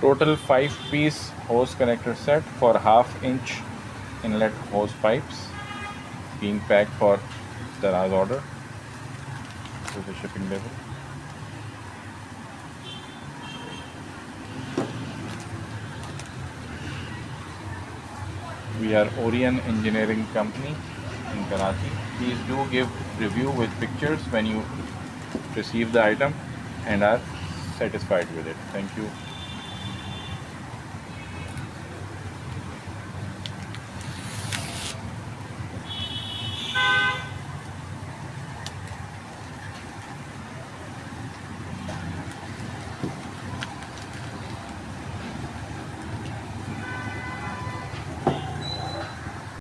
Total 5-piece hose connector set for 1/2-inch inlet hose pipes being packed for Daraz order. This is the shipping label. We are Orion Engineering Company in Karachi. Please do give review with pictures when you receive the item and are satisfied with it. Thank you.